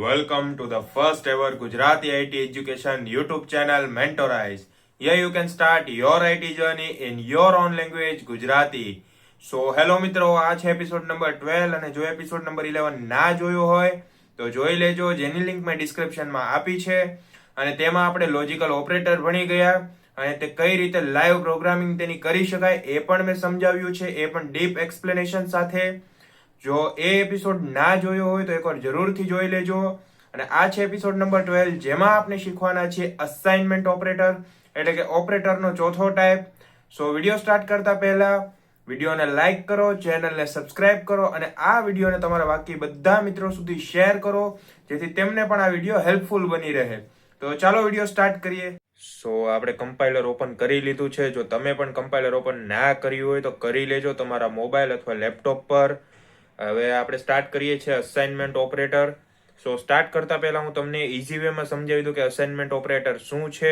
Welcome to the first ever Gujarati IT education YouTube channel Mentorize. Here you can start your IT journey in your own language Gujarati. So hello મિત્રો, આ છે episode number 12 અને જો episode number 11 ના જોયો હોય તો જોઈ લેજો, જેની લિંક મેં ડિસ્ક્રિપ્શનમાં આપી છે. અને તેમાં આપણે લોજિકલ ઓપરેટર ભણી ગયા અને તે કઈ રીતે લાઈવ પ્રોગ્રામિંગ તેની કરી શકાય એ પણ મેં સમજાવ્યું છે, એ પણ ડીપ એક્સપ્લેનેશન સાથે. જો એ એપિસોડ ના જોયો હોય તો એકવાર જરૂરથી જોઈ લેજો. અને આ છે એપિસોડ નંબર 12, જેમાં આપણે શીખવાના છે અસાઇનમેન્ટ ઓપરેટર, એટલે કે ઓપરેટરનો ચોથો ટાઈપ. સો વિડીયો સ્ટાર્ટ કરતા પહેલા વિડીયોને લાઈક કરો, ચેનલને સબસ્ક્રાઇબ કરો અને આ વિડીયોને તમારા બાકી બધા મિત્રો સુધી શેર કરો, જેથી તેમને પણ આ વિડીયો હેલ્પફુલ બની રહે. તો ચાલો વિડીયો સ્ટાર્ટ કરીએ. સો આપણે કમ્પાઇલર ઓપન કરી લીધું છે. જો તમે પણ કમ્પાઇલર ઓપન ના કર્યું હોય તો કરી લેજો તમારા મોબાઈલ અથવા લેપટોપ પર. હવે આપણે સ્ટાર્ટ કરીએ છીએ અસાઇનમેન્ટ ઓપરેટર. સો સ્ટાર્ટ કરતા પહેલા હું તમને ઇઝી વેમાં સમજાવી દઉં કે અસાઇનમેન્ટ ઓપરેટર શું છે.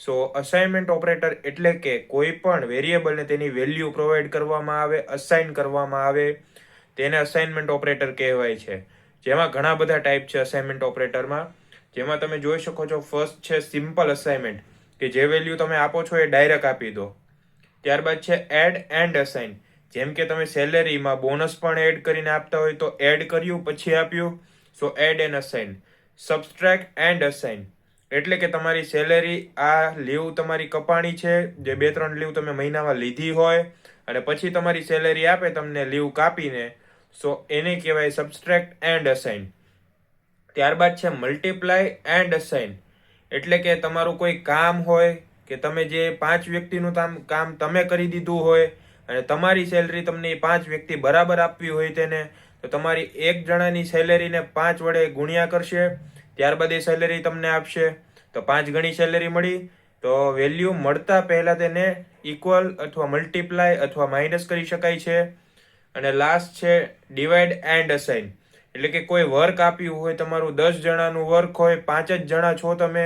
સો અસાઇનમેન્ટ ઓપરેટર એટલે કે કોઈ પણ વેરિયેબલને તેની વેલ્યુ પ્રોવાઈડ કરવામાં આવે, અસાઇન કરવામાં આવે, તેને અસાઇનમેન્ટ ઓપરેટર કહેવાય છે. જેમાં ઘણા બધા ટાઈપ છે અસાઇનમેન્ટ ઓપરેટરમાં. જેમાં તમે જોઈ શકો છો, ફર્સ્ટ છે સિમ્પલ અસાઇનમેન્ટ, કે જે વેલ્યુ તમે આપો છો એ ડાયરેક્ટ આપી દો. ત્યારબાદ છે એડ એન્ડ અસાઇન, જેમ કે તમે સેલેરીમાં બોનસ પણ એડ કરીને આપતા હોય તો એડ કર્યું પછી આપ્યું, so add and assign. Subtract and assign, એટલે કે તમારી સેલેરી, આ લીવ તમારી કપાણી છે, જે 2-3 લીવ તમે મહિનામાં લીધી હોય અને પછી તમારી સેલેરી આપે તમને લીવ કાપીને, સો એને કહેવાય સબસ્ટ્રેક્ટ એન્ડ અસાઇન. ત્યારબાદ છે મલ્ટીપ્લાય એન્ડ અસાઇન, એટલે કે તમારું કોઈ કામ હોય કે તમે જે 5 વ્યક્તિનું કામ તમે કરી દીધું હોય અને તમારી સેલરી તમને 5 વ્યક્તિ બરાબર આપવી હોય તેને, તો તમારી એક જણાની સેલેરીને 5 વડે ગુણ્યા કરશે, ત્યારબાદ એ સેલેરી તમને આપશે. તો 5 ગણી સેલેરી મળી. તો વેલ્યુ મળતા પહેલા તેને ઇક્વલ અથવા મલ્ટીપ્લાય અથવા માઇનસ કરી શકાય છે. અને લાસ્ટ છે ડિવાઈડ એન્ડ અસાઇન, એટલે કે કોઈ વર્ક આપ્યું હોય, તમારું 10 જણાનું વર્ક હોય, 5 જ જણા છો તમે,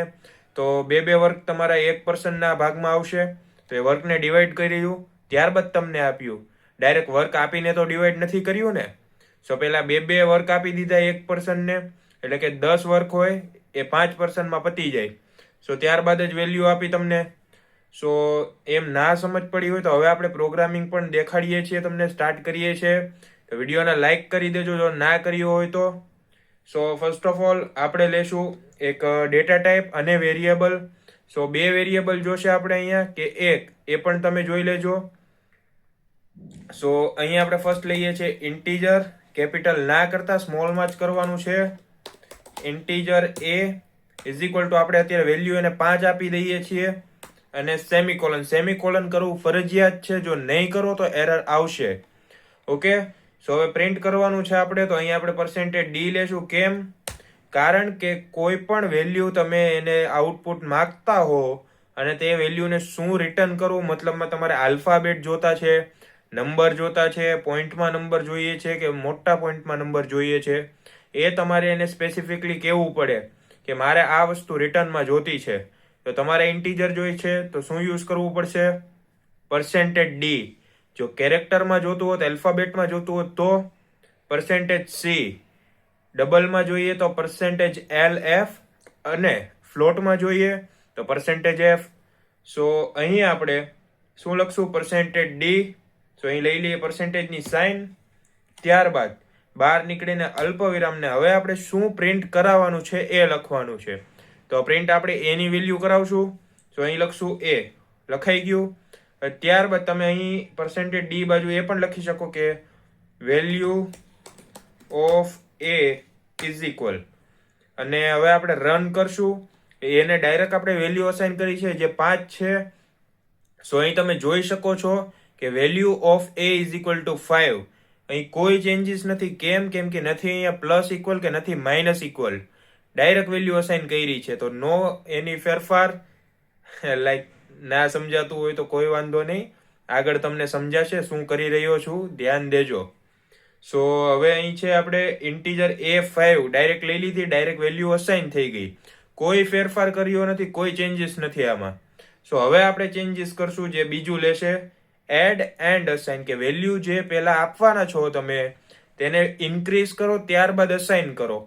તો 2 વર્ક તમારા 1 પર્સનના ભાગમાં આવશે. તો એ વર્કને ડિવાઈડ કર્યું, ત્યારબાદ તમને આપ્યું. ડાયરેક્ટ વર્ક આપીને તો ડિવાઈડ નથી કર્યું ને. સો પહેલા 2 વર્ક આપી દીધા 1 પર્સનને, એટલે કે 10 વર્ક હોય એ 5 પર્સનમાં પતી જાય. સો ત્યારબાદ જ વેલ્યુ આપી તમને. સો એમ ના સમજ પડી હોય તો હવે આપણે પ્રોગ્રામિંગ પણ દેખાડીએ છીએ તમને, સ્ટાર્ટ કરીએ છીએ. તો વિડીયોને લાઈક કરી દેજો જો ના કર્યું હોય તો. સો ફર્સ્ટ ઓફ ઓલ આપણે લેશું એક ડેટા ટાઈપ અને વેરિયેબલ. સો 2 વેરિયેબલ જોશે આપણે અહીંયા કે એક, એ પણ તમે જોઈ લેજો. સો અહીંયા આપણે ફર્સ્ટ લઈએ છીએ ઇન્ટીજર, કેપિટલ ના કરતા સ્મોલમાં જ કરવાનું છે. Integer A is equal to, આપણે અત્યારે વેલ્યુ એને 5 આપી દઈએ છીએ, અને સેમિકોલન. સેમિકોલન કરવું ફરજિયાત છે, જો નહીં કરો તો એરર આવશે. ઓકે, સો હવે પ્રિન્ટ કરવાનું છે આપણે. તો અહીંયા આપણે પર્સેન્ટેજ ડી લેશું. કેમ? કારણ કે કોઈ પણ વેલ્યુ તમે એને આઉટપુટ માંગતા હો અને તે વેલ્યુને શું રિટર્ન કરવું, મતલબમાં તમારે આલ્ફાબેટ જોતા છે, નંબર જોતા છે, પોઈન્ટમાં નંબર જોઈએ છે કે મોટા પોઈન્ટમાં નંબર જોઈએ છે, એ તમારે એને સ્પેસિફિકલી કહેવું પડે કે મારે આ વસ્તુ રિટર્નમાં જોતી છે. તો તમારે ઇન્ટીજર જોઈએ છે તો શું યુઝ કરવું પડશે? Percentage D. જો કેરેક્ટરમાં જોતું હોત, એલ્ફાબેટમાં જોતું હોત તો પર્સેન્ટેજ સી. ડબલમાં જોઈએ તો પર્સેન્ટેજ એલ એફ, અને ફ્લોટમાં જોઈએ તો પર્સેન્ટેજ એફ. સો અહીં આપણે શું લખશું? Percentage D. સો અહીં લઈ લઈએ પર્સેન્ટેજની સાઇન. ત્યારબાદ બહાર નીકળીને અલ્પવિરામને હવે આપણે શું પ્રિન્ટ કરાવવાનું છે એ લખવાનું છે. તો પ્રિન્ટ આપણે એની વેલ્યુ કરાવશું. સો અહીં લખશું એ. લખાઈ ગયું. ત્યારબાદ તમે અહીં પર્સેન્ટેજ ડી બાજુ એ પણ લખી શકો કે value of A is equal, અને હવે આપણે રન કરશું. એને ડાયરેક્ટ આપણે વેલ્યુ અસાઇન કરી છે જે 5 છે. સો અહીં તમે જોઈ શકો છો કે value of A is equal to 5. અહીં કોઈ ચેન્જીસ નથી. કેમ? કેમ કે નથી અહીંયા પ્લસ ઇક્વલ કે નથી minus equal. Direct value assign કરી છે, તો નો એની ફેરફાર. લાઈક ના સમજાતું હોય તો કોઈ વાંધો નહીં, આગળ તમને સમજાશે શું કરી રહ્યો છું, ધ્યાન દેજો. સો હવે અહીં છે આપણે ઇન્ટીજર A5 ડાયરેક્ટ લઈ લીધી, ડાયરેક્ટ વેલ્યુ અસાઇન થઈ ગઈ. કોઈ ફેરફાર કર્યો નથી, કોઈ ચેન્જીસ નથી આમાં. સો હવે આપણે ચેન્જીસ કરશું, જે બીજું લેશે એડ એન્ડ અસાઇન, કે વેલ્યુ જે પહેલા આપવાના છો તમે તેને ઇન્ક્રીઝ કરો ત્યારબાદ અસાઇન કરો.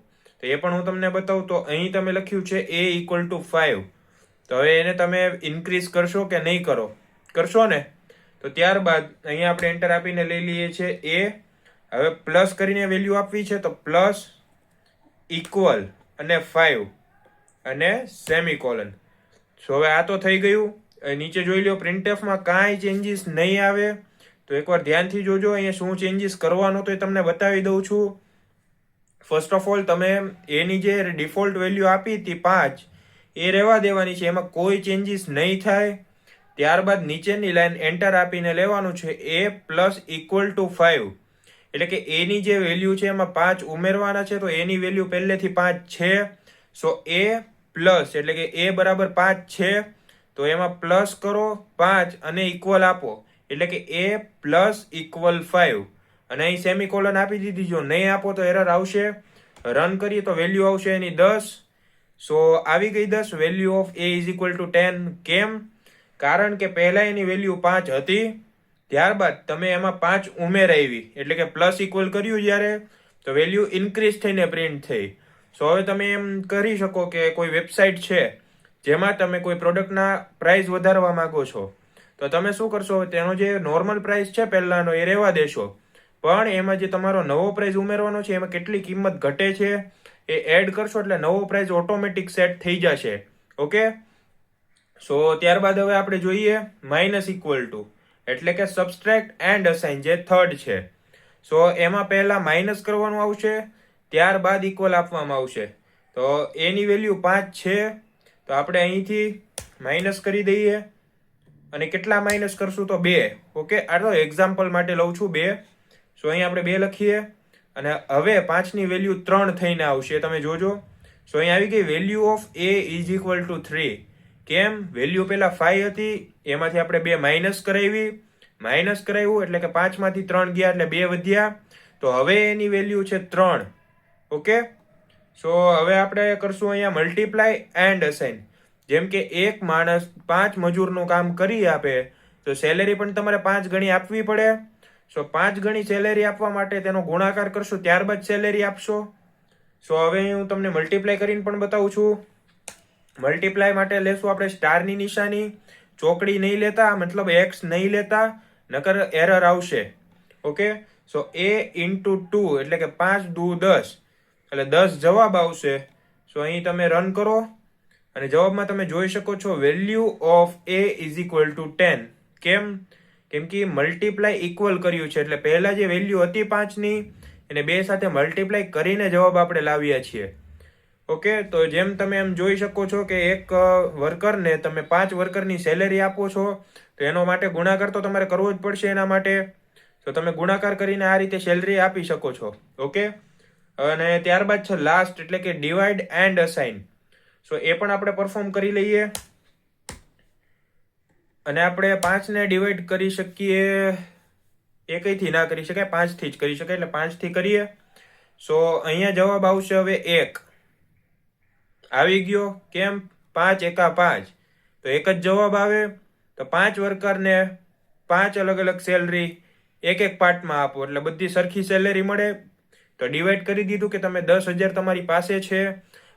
તો એ પણ હું તમને બતાવું. તો અહીં તમે લખ્યું છે a = 5. તો હવે એને તમે ઇન્ક્રીઝ કરશો કે નહીં કરશો ને? તો ત્યારબાદ અહીંયા આપણે એન્ટર આપીને લઈ લઈએ છીએ a. હવે પ્લસ કરીને વેલ્યુ આપવી છે, તો પ્લસ ઇક્વલ અને 5 અને સેમિકોલન. સો હવે આ તો થઈ ગયું. નીચે જોઈ લો, પ્રિન્ટએફમાં કાંઈ ચેન્જીસ નહીં આવે. તો એકવાર ધ્યાનથી જોજો અહીંયા શું ચેન્જીસ કરવાનો તો એ તમને બતાવી દઉં છું. ફર્સ્ટ ઓફ ઓલ, તમે એની જે ડિફોલ્ટ વેલ્યુ આપી હતી 5 એ રહેવા દેવાની છે, એમાં કોઈ ચેન્જીસ નહીં થાય. ત્યારબાદ નીચેની લાઈન એન્ટર આપીને લેવાનું છે a + = 5. એટલે કે એની જે વેલ્યુ છે એમાં 5 ઉમેરવાના છે. તો એની વેલ્યુ પહેલેથી 5 છે. સો a પ્લસ એટલે કે a બરાબર 5 છે, તો એમાં પ્લસ કરો 5 અને ઇક્વલ આપો એટલે કે a + = 5 અને અહીં સેમિકોલન આપી દીધી. જો નહીં આપો તો એરર આવશે. રન કરીએ તો વેલ્યુ આવશે એની 10. સો આવી ગઈ 10. Value of a = 10. કેમ? કારણ કે પહેલા એની વેલ્યુ 5 હતી, ત્યારબાદ તમે એમાં 5 ઉમેરાવી એટલે કે પ્લસ ઇક્વલ કર્યું જ્યારે, તો વેલ્યુ ઇન્ક્રીઝ થઈને પ્રિન્ટ થઈ. સો હવે તમે એમ કરી શકો કે કોઈ વેબસાઇટ છે જેમાં તમે કોઈ પ્રોડક્ટના પ્રાઇસ વધારવા માંગો છો, તો તમે શું કરશો? તેનો જે નોર્મલ પ્રાઇસ છે પહેલાનો એ રહેવા દેશો, પણ એમાં જે તમારો નવો પ્રાઇસ ઉમેરવાનો છે એમાં કેટલી કિંમત ઘટે છે એ એડ કરશો એટલે નવો પ્રાઇસ ઓટોમેટિક સેટ થઈ જશે. ઓકે. સો ત્યારબાદ હવે આપણે જોઈએ -= એટલે કે સબસ્ટ્રેક્ટ એન્ડ અસાઇન, જે થર્ડ છે. સો એમાં પહેલા માઇનસ કરવાનું આવશે, ત્યારબાદ ઇક્વલ આપવામાં આવશે. તો એની વેલ્યુ 5 છે, તો આપણે અહીંથી માઇનસ કરી દઈએ. અને કેટલા માઇનસ કરશું? તો 2. ઓકે, આ તો એક્ઝામ્પલ માટે લઉં છું 2. સો અહીં આપણે 2 લખીએ અને હવે 5 ની વેલ્યુ 3 થઈને આવશે. તમે જોજો. સો અહીં આવી ગઈ વેલ્યુ ઓફ a = 3. કેમ? વેલ્યુ પહેલા 5 હતી, એમાંથી આપણે 2 માઇનસ કરાવ્યું એટલે કે 5 માંથી 3 ગયા એટલે 2 વધ્યા. તો હવે એની વેલ્યુ છે 3. ઓકે. સો હવે આપણે કરશું અહીંયા મલ્ટીપ્લાય એન્ડ અસાઇન. જેમ કે એક માણસ 5 મજૂરનું કામ કરી આપે તો સેલેરી પણ તમારે 5 ગણી આપવી પડે. સો 5 ગણી સેલેરી આપવા માટે તેનો ગુણાકાર કરશો, ત્યારબાદ સેલેરી આપશો. સો હવે હું તમને મલ્ટીપ્લાય કરીને પણ બતાવું છું. મલ્ટીપ્લાય માટે લેશું આપણે સ્ટારની નિશાની, ચોકડી નહીં લેતા, મતલબ x નહીં લેતા, નકર એરર આવશે. ઓકે. સો a × 2 એટલે કે 5 × 2 = 10 એટલે 10 જવાબ આવશે. સો અહીં તમે રન કરો અને જવાબમાં તમે જોઈ શકો છો વેલ્યુ ઓફ a = 10. કેમ? કેમ કે મલ્ટીપ્લાય ઇક્વલ કર્યું છે એટલે પહેલા જે વેલ્યુ હતી 5 ની એને 2 સાથે મલ્ટીપ્લાય કરીને જવાબ આપણે લાવ્યા છીએ. ઓકે. તો જેમ તમે એમ જોઈ શકો છો કે એક વર્કરને તમે 5 વર્કરની સેલેરી આપો છો, તો એનો માટે ગુણાકાર તો તમારે કરવો જ પડશે એના માટે. તો તમે ગુણાકાર કરીને આ રીતે સેલેરી આપી શકો છો. ઓકે. અને ત્યારબાદ છે લાસ્ટ એટલે કે ડિવાઈડ એન્ડ અસાઇન. સો એ પણ આપણે પરફોર્મ કરી લઈએ. અને આપણે 5 ને ડિવાઈડ કરી શકીએ, એકથી ના કરી શકાય, 5 થી જ કરી શકાય એટલે 5 થી કરીએ. સો અહીંયા જવાબ આવશે હવે 1 આવી ગયો. કેમ? 5 × 5 તો 1 જ જવાબ આવે. તો 5 વર્કરને 5 અલગ અલગ સેલરી એક પાર્ટમાં આપો એટલે બધી સરખી સેલેરી મળે. તો ડિવાઈડ કરી દીધું કે તમે 10,000 તમારી પાસે છે,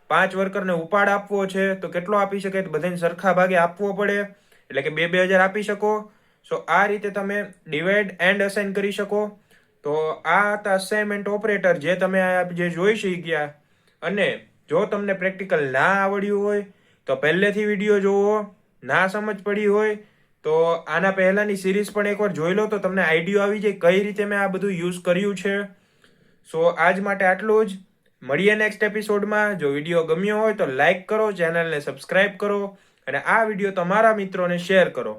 5 વર્કરને ઉપાડ આપવો છે, તો કેટલો આપી શકાય? તો બધાને સરખા ભાગે આપવો પડે એટલે કે 2,000 આપી શકો. સો આ રીતે તમે ડિવાઈડ એન્ડ અસાઇન કરી શકો. તો આ હતા અસાઇનમેન્ટ ઓપરેટર જે તમે જે જોઈ શક્યા. અને જો તમને પ્રેક્ટિકલ ના આવડ્યું હોય તો પહેલેથી વિડીયો જોવો. ના સમજ પડી હોય તો આના પહેલાની સિરીઝ પણ એકવાર જોઈ લો તો તમને આઈડિયા આવી જાય કઈ રીતે મેં આ બધું યુઝ કર્યું છે. સો આજ માટે આટલું જ. મળીએ નેક્સ્ટ એપિસોડમાં. જો વિડીયો ગમ્યો હોય તો લાઈક કરો, ચેનલને સબસ્ક્રાઇબ કરો અને આ વિડીયો તમારા મિત્રોને શેર કરો.